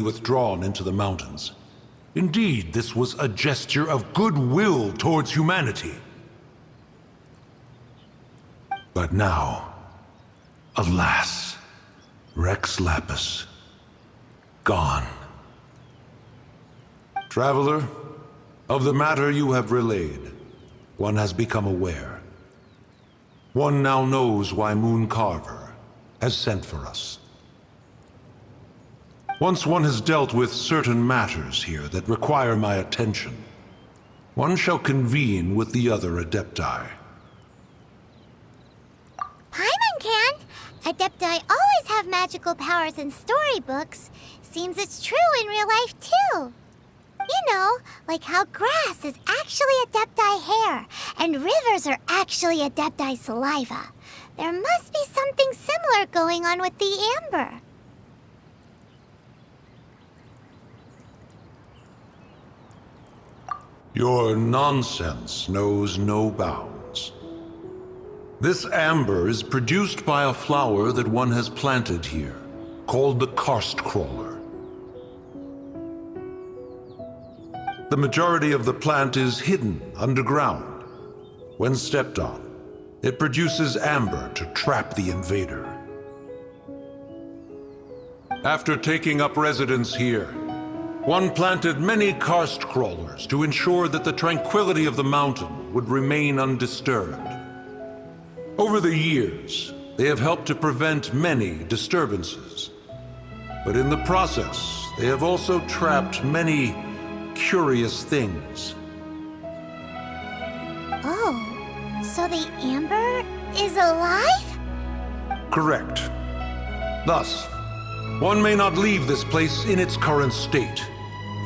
withdrawn into the mountains. Indeed, this was a gesture of goodwill towards humanity. But now, alas, Rex Lapis, gone. Traveler, of the matter you have relayed, one has become aware. One now knows why Mooncarver has sent for us. Once one has dealt with certain matters here that require my attention, one shall convene with the other Adepti. Paimon can! Adepti always have magical powers in storybooks. Seems it's true in real life, too. You know, like how grass is actually Adepti hair, and rivers are actually Adepti saliva. There must be something similar going on with the amber. Your nonsense knows no bounds. This amber is produced by a flower that one has planted here, called the karst crawler. The majority of the plant is hidden underground. When stepped on, it produces amber to trap the invader. After taking up residence here, one planted many karst crawlers to ensure that the tranquility of the mountain would remain undisturbed. Over the years, they have helped to prevent many disturbances. But in the process, they have also trapped many curious things. Oh, so the amber is alive? Correct. Thus, one may not leave this place in its current state,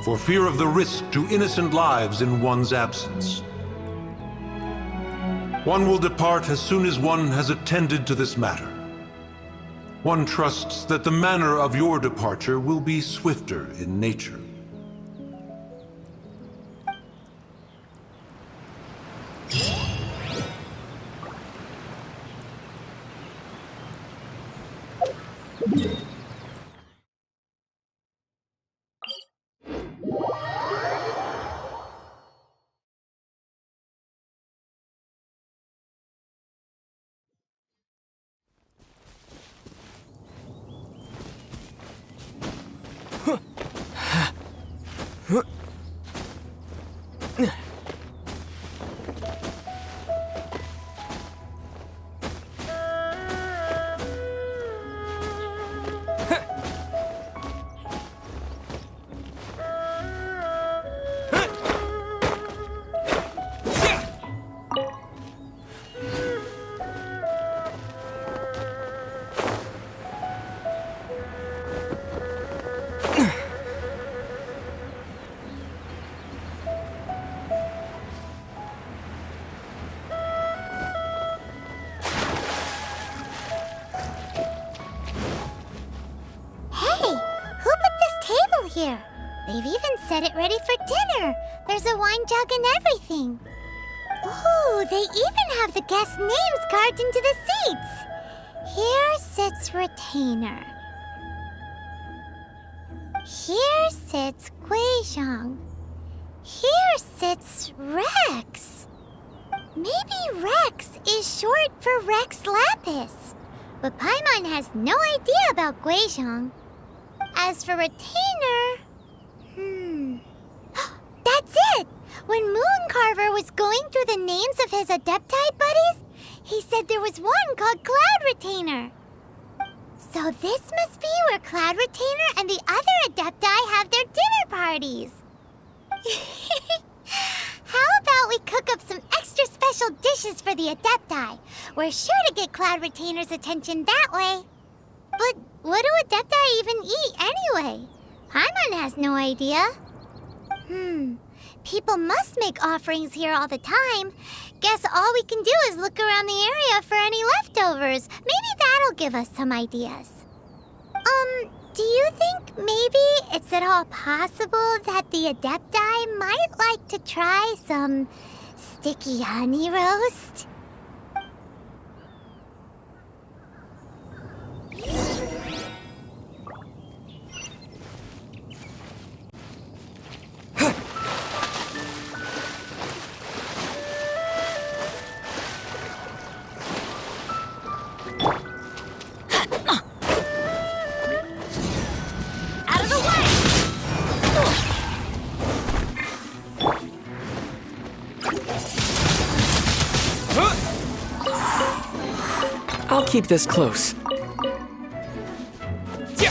for fear of the risk to innocent lives in one's absence. One will depart as soon as one has attended to this matter. One trusts that the manner of your departure will be swifter in nature. Here. They've even set it ready for dinner. There's a wine jug and everything. Ooh, they even have the guests' names carved into the seats. Here sits Retainer. Here sits Guizhong. Here sits Rex. Maybe Rex is short for Rex Lapis. But Paimon has no idea about Guizhong. As for Retainer... That's it! When Mooncarver was going through the names of his Adepti buddies, he said there was one called Cloud Retainer. So this must be where Cloud Retainer and the other Adepti have their dinner parties. How about we cook up some extra special dishes for the Adepti? We're sure to get Cloud Retainer's attention that way. But what do Adepti even eat anyway? Paimon has no idea. People must make offerings here all the time. Guess all we can do is look around the area for any leftovers. Maybe that'll give us some ideas. Do you think maybe it's at all possible that the Adepti might like to try some sticky honey roast? I'll keep this close. Yeah.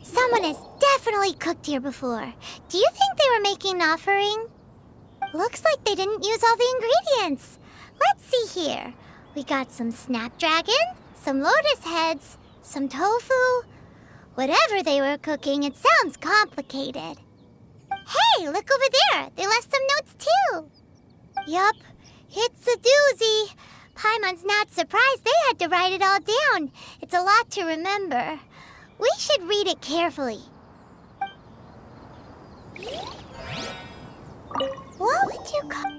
Someone has definitely cooked here before. Do you think they were making an offering? Looks like they didn't use all the ingredients. Let's see here. We got some snapdragon, some lotus heads, some tofu. Whatever they were cooking, it sounds complicated. Hey, look over there. They left some notes too. Yup, it's a doozy. Paimon's not surprised they had to write it all down. It's a lot to remember. We should read it carefully. What would you call...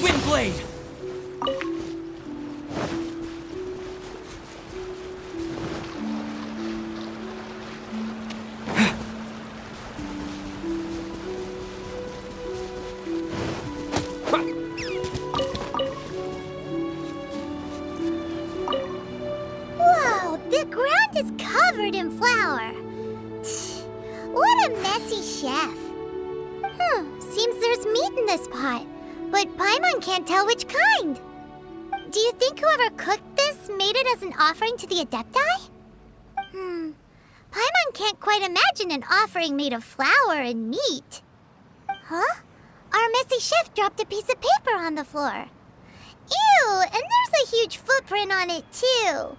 Windblade! Whoa, the ground is covered in flour. What a messy chef. Seems there's meat in this pot, but Paimon can't tell which kind. Do you think whoever cooked this made it as an offering to the Adepti? Paimon can't quite imagine an offering made of flour and meat. Huh? Our messy chef dropped a piece of paper on the floor. Ew, and there's a huge footprint on it too.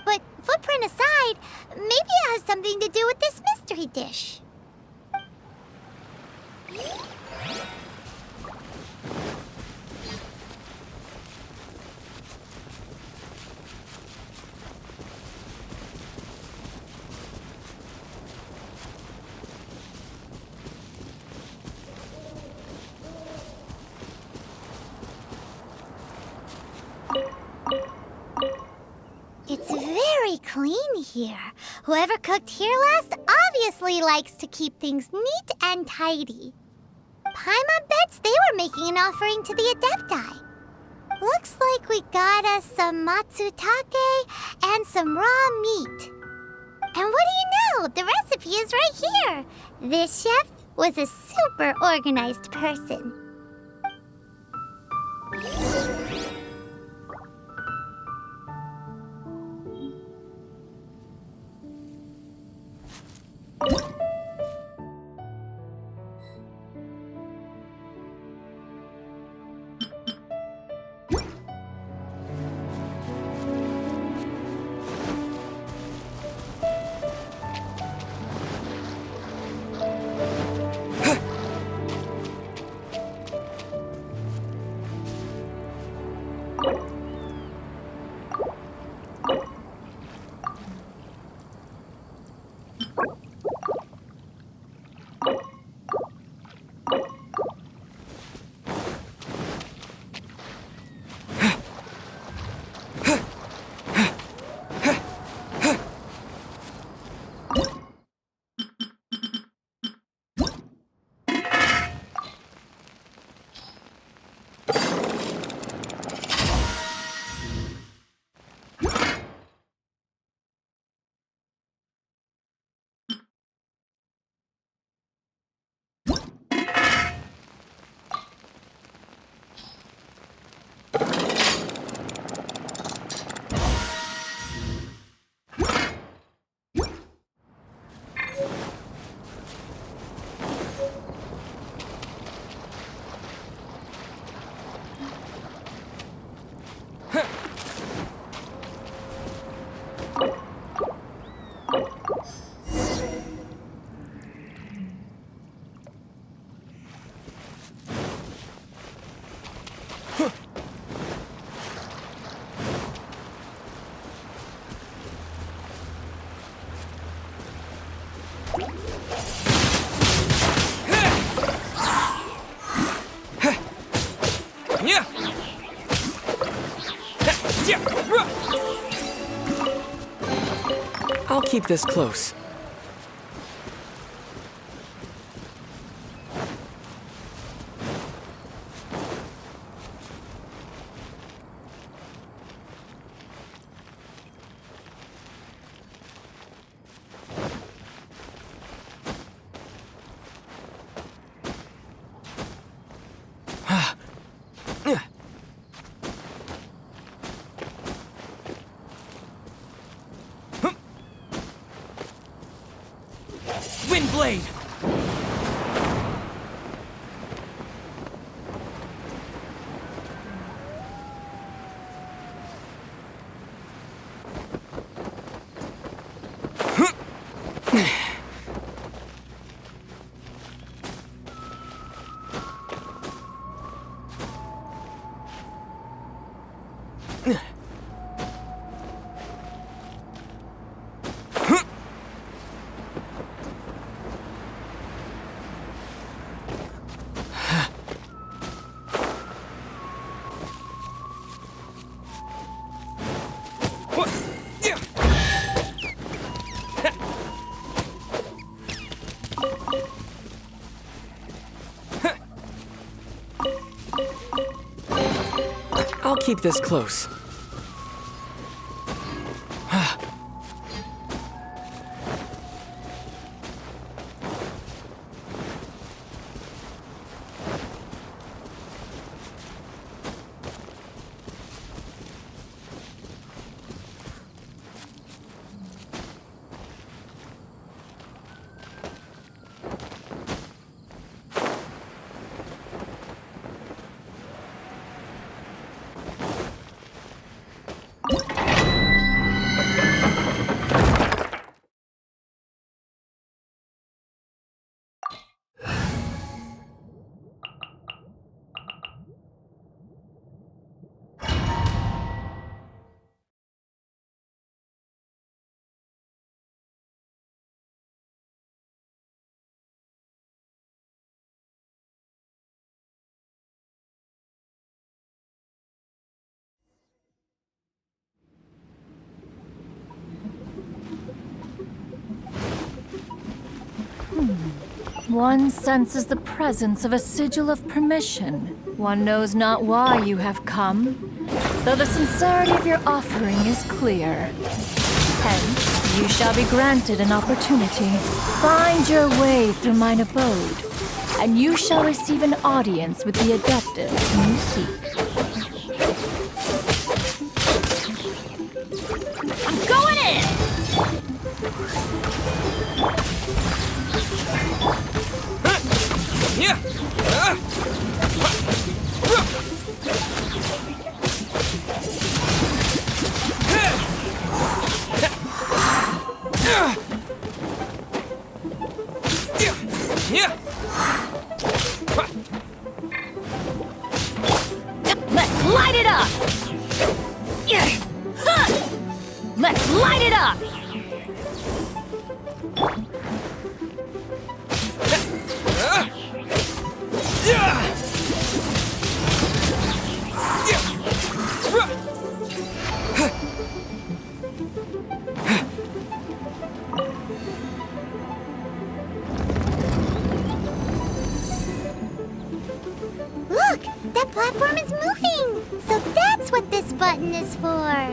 But footprint aside, maybe it has something to do with this mystery dish. It's very clean here. Whoever cooked here last obviously likes to keep things neat and tidy. Paimon bets they were making an offering to the Adepti. Looks like we got us some matsutake and some raw meat. And what do you know? The recipe is right here. This chef was a super organized person. I'll keep this close. Windblade! I'll keep this close. One senses the presence of a sigil of permission. One knows not why you have come, though the sincerity of your offering is clear. Hence, you shall be granted an opportunity. Find your way through mine abode, and you shall receive an audience with the Adeptus whom you seek. I'm going in! Let's light it up! Let's light it up! Look! That platform is moving! So that's what this button is for!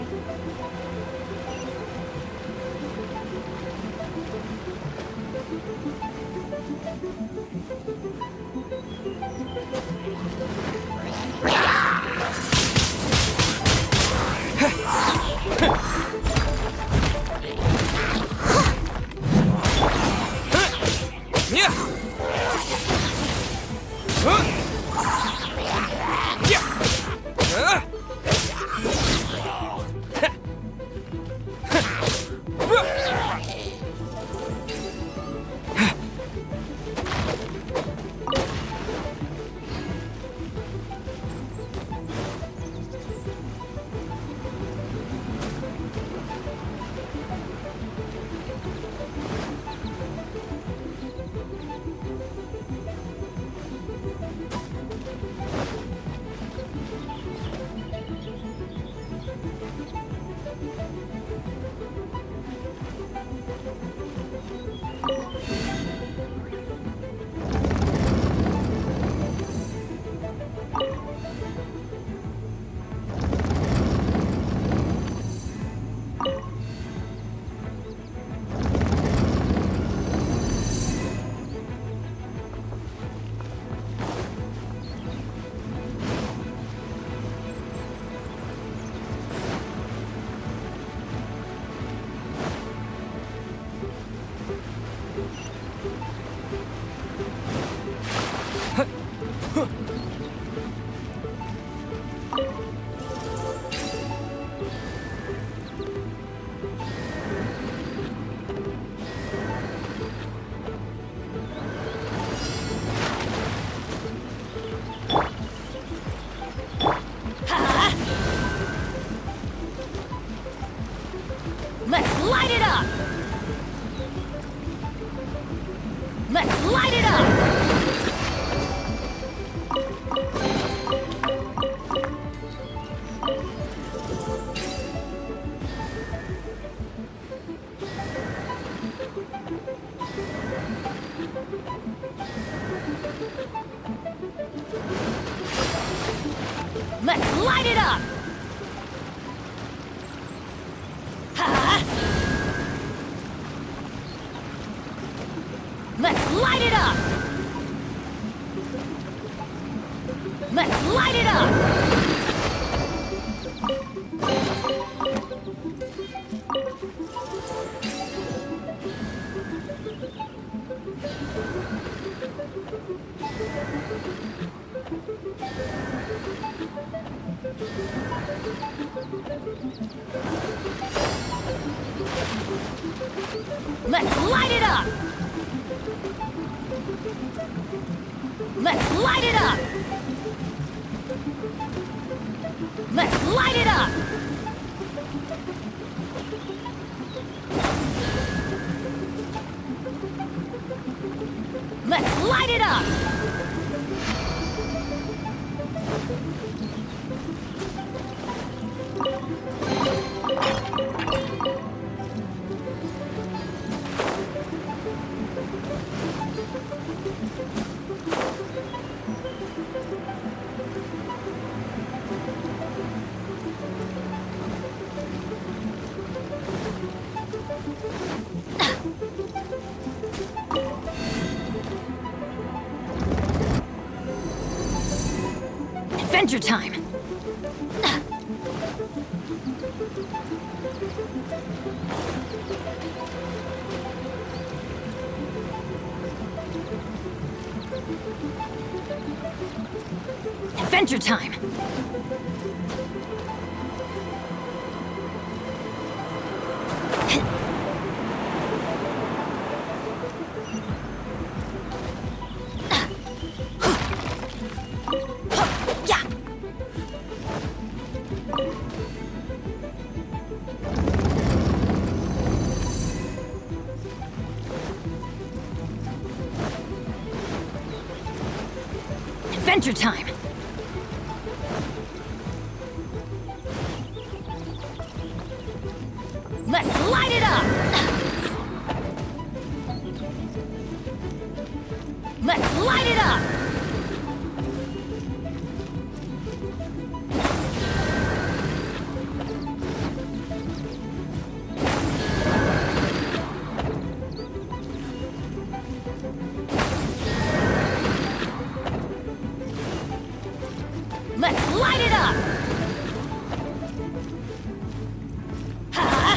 Let's light it up! Let's light it up! Ha! Let's light it up! Let's light it up! Let's light it up! Let's light it up! Let's light it up! Let's light it up! Adventure time! Adventure time! Adventure time! Let's light it up! Let's light it up! Let's light it up! Ha!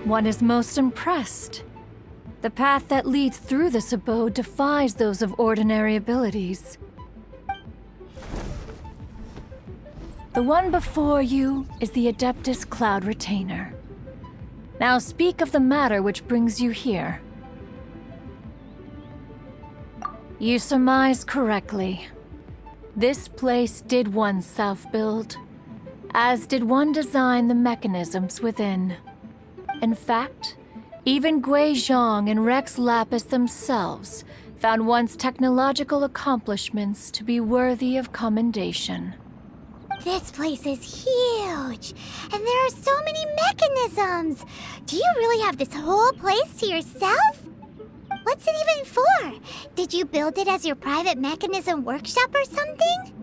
One is most impressed. The path that leads through this abode defies those of ordinary abilities. The one before you is the Adeptus Cloud Retainer. Now speak of the matter which brings you here. You surmise correctly. This place did one self-build, as did one design the mechanisms within. In fact, even Gui Zhang and Rex Lapis themselves found one's technological accomplishments to be worthy of commendation. This place is huge, and there are so many mechanisms. Do you really have this whole place to yourself? What's it even for? Did you build it as your private mechanism workshop or something?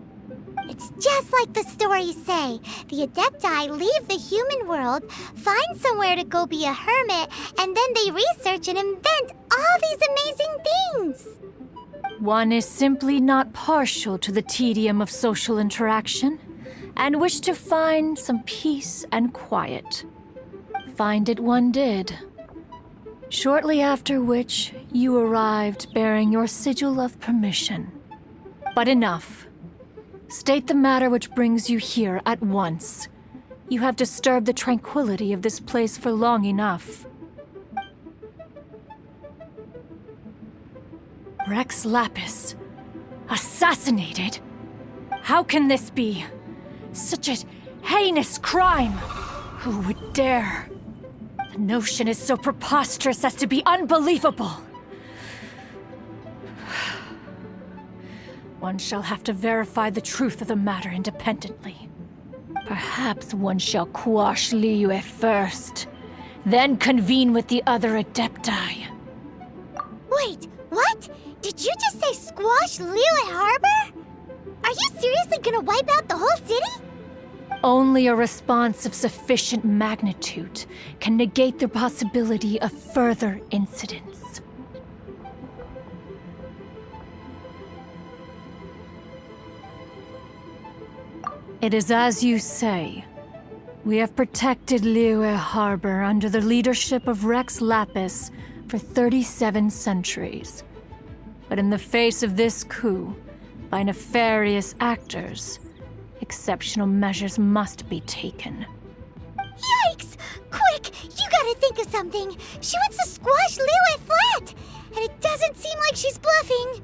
It's just like the stories say. The Adepti leave the human world, find somewhere to go be a hermit, and then they research and invent all these amazing things. One is simply not partial to the tedium of social interaction, and wished to find some peace and quiet. Find it one did. Shortly after which, you arrived bearing your sigil of permission. But enough. State the matter which brings you here at once. You have disturbed the tranquility of this place for long enough. Rex Lapis. Assassinated? How can this be? Such a heinous crime! Who would dare? The notion is so preposterous as to be unbelievable. One shall have to verify the truth of the matter independently. Perhaps one shall quash Liyue first, then convene with the other Adepti. Wait, what? Did you just say squash Liyue Harbor? Are you seriously gonna wipe out the whole city? Only a response of sufficient magnitude can negate the possibility of further incidents. It is as you say. We have protected Liyue Harbor under the leadership of Rex Lapis for 37 centuries. But in the face of this coup, by nefarious actors, exceptional measures must be taken. Yikes! Quick, you gotta think of something. She wants to squash Liyue flat, and it doesn't seem like she's bluffing.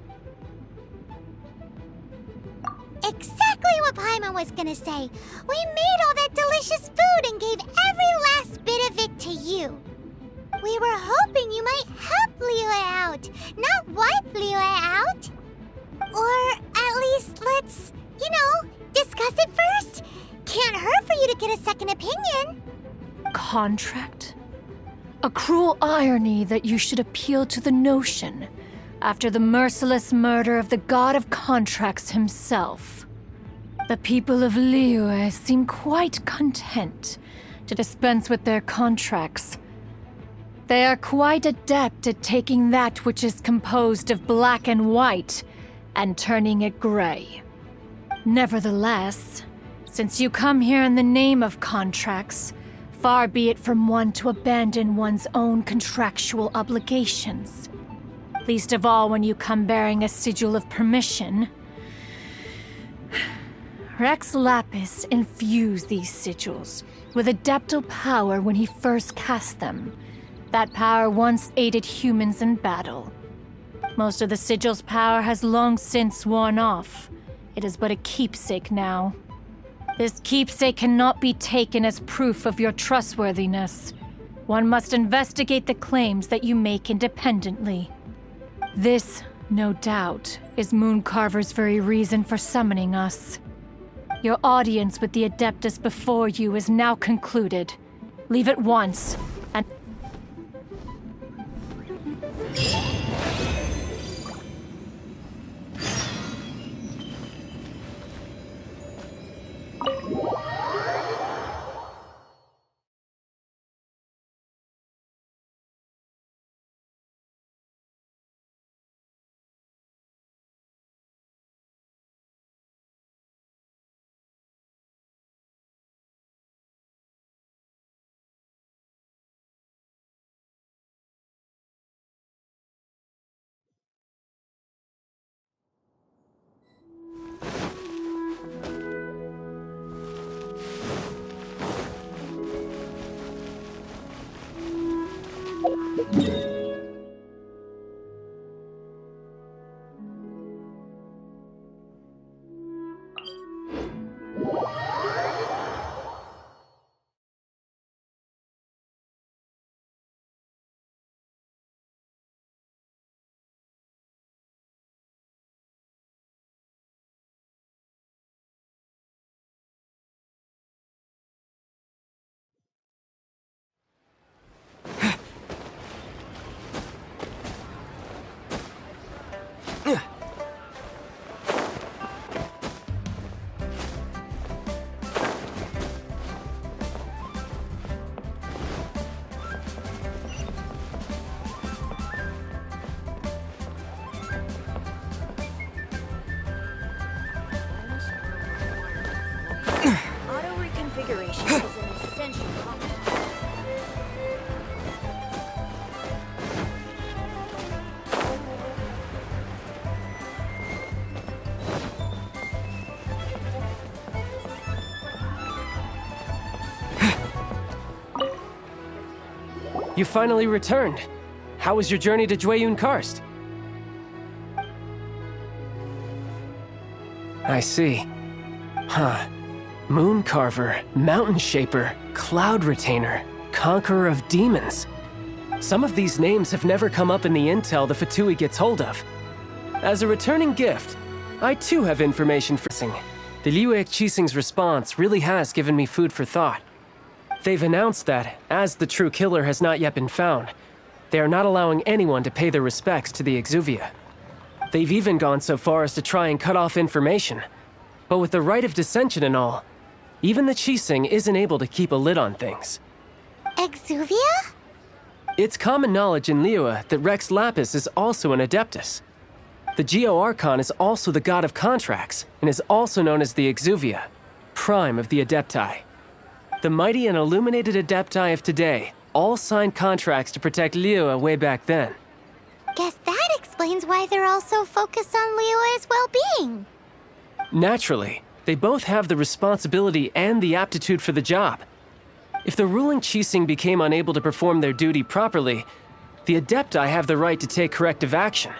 Exactly what Paimon was gonna say. We made all that delicious food and gave every last bit of it to you. We were hoping you might help Liyue out, not wipe Liyue out. Or at least let's, discuss it first. Can't hurt for you to get a second opinion. Contract? A cruel irony that you should appeal to the notion after the merciless murder of the god of contracts himself. The people of Liyue seem quite content to dispense with their contracts. They are quite adept at taking that which is composed of black and white and turning it gray. Nevertheless, since you come here in the name of contracts, far be it from one to abandon one's own contractual obligations. Least of all when you come bearing a sigil of permission. Rex Lapis infused these sigils with adeptal power when he first cast them. That power once aided humans in battle. Most of the sigil's power has long since worn off. It is but a keepsake now. This keepsake cannot be taken as proof of your trustworthiness. One must investigate the claims that you make independently. This, no doubt, is Mooncarver's very reason for summoning us. Your audience with the Adeptus before you is now concluded. Leave at once, and... Moderation is an essential component. You finally returned. How was your journey to Jueyun Karst? I see. Huh. Moon Carver, Mountain Shaper, Cloud Retainer, Conqueror of Demons. Some of these names have never come up in the intel the Fatui gets hold of. As a returning gift, I too have information for Sing. The Liu Qixing's response really has given me food for thought. They've announced that, as the true killer has not yet been found, they are not allowing anyone to pay their respects to the Exuvia. They've even gone so far as to try and cut off information. But with the right of dissension and all, even the Qixing isn't able to keep a lid on things. Exuvia? It's common knowledge in Liyue that Rex Lapis is also an Adeptus. The Geo-Archon is also the god of contracts, and is also known as the Exuvia, prime of the Adepti. The mighty and illuminated Adepti of today all signed contracts to protect Liyue way back then. Guess that explains why they're all so focused on Liyue's well-being. Naturally, they both have the responsibility and the aptitude for the job. If the ruling Qixing became unable to perform their duty properly, the Adepti have the right to take corrective action.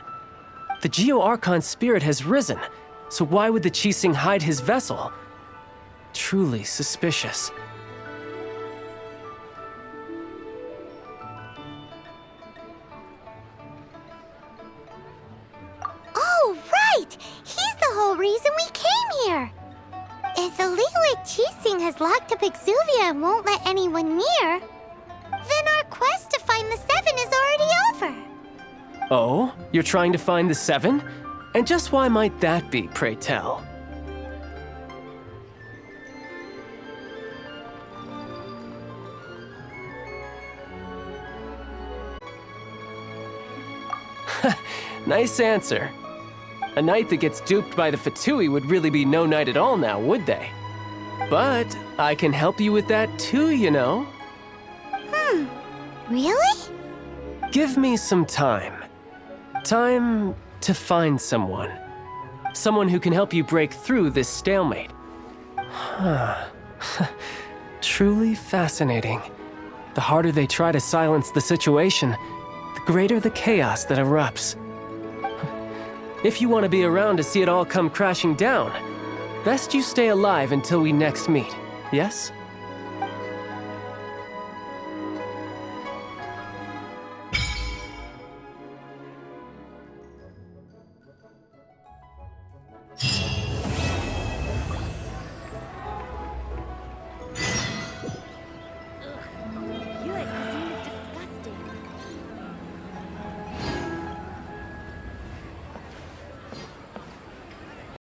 The Geo-Archon spirit has risen, so why would the Qixing hide his vessel? Truly suspicious. Oh, right! He's the whole reason we came here! If the Liyue Qixing has locked up Exuvia and won't let anyone near, then our quest to find the Seven is already over. Oh? You're trying to find the Seven? And just why might that be, pray tell? Nice answer. A knight that gets duped by the Fatui would really be no knight at all now, would they? But I can help you with that too, you know. Really? Give me some time. Time to find someone. Someone who can help you break through this stalemate. Truly fascinating. The harder they try to silence the situation, the greater the chaos that erupts. If you want to be around to see it all come crashing down, best you stay alive until we next meet, yes?